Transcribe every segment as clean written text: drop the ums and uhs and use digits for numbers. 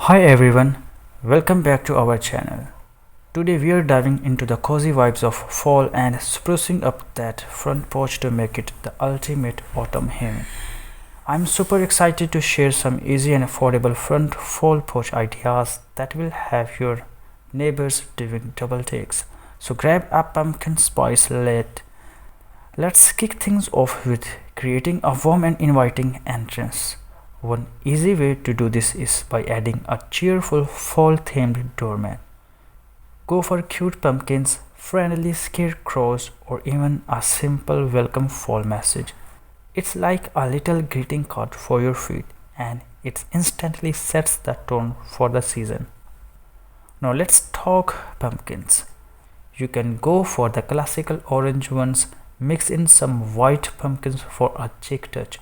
Hi everyone, welcome back to our channel. Today we are diving into the cozy vibes of fall and sprucing up that front porch to make it the ultimate autumn haven. I'm super excited to share some easy and affordable front fall porch ideas that will have your neighbors doing double takes. So grab a pumpkin spice latte. Let's kick things off with creating a warm and inviting entrance. One easy way to do this is by adding a cheerful fall-themed doormat. Go for cute pumpkins, friendly scarecrows, or even a simple welcome fall message. It's like a little greeting card for your feet, and it instantly sets the tone for the season. Now let's talk pumpkins. You can go for the classical orange ones, mix in some white pumpkins for a chic touch,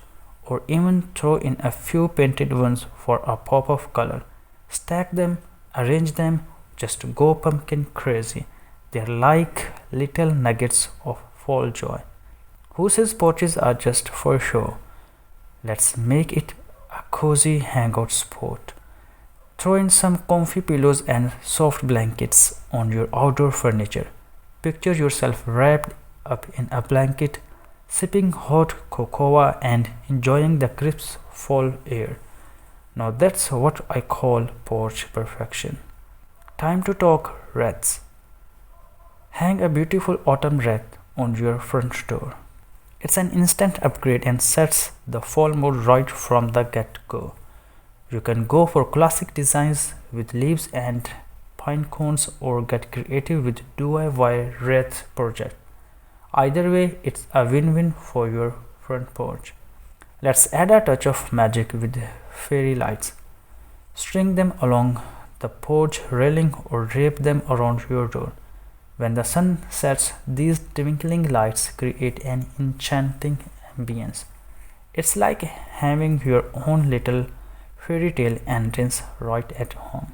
or even throw in a few painted ones for a pop of color. Stack them, arrange them, just go pumpkin crazy. They're like little nuggets of fall joy. Who says porches are just for show? Let's make it a cozy hangout spot. Throw in some comfy pillows and soft blankets on your outdoor furniture. Picture yourself wrapped up in a blanket, sipping hot cocoa and enjoying the crisp fall air. Now that's what I call porch perfection. Time to talk wreaths. Hang a beautiful autumn wreath on your front door. It's an instant upgrade and sets the fall mood right from the get-go. You can go for classic designs with leaves and pine cones or get creative with DIY wreath project. Either way, it's a win-win for your front porch. Let's add a touch of magic with fairy lights. String them along the porch railing or drape them around your door. When the sun sets, these twinkling lights create an enchanting ambience. It's like having your own little fairy tale entrance right at home.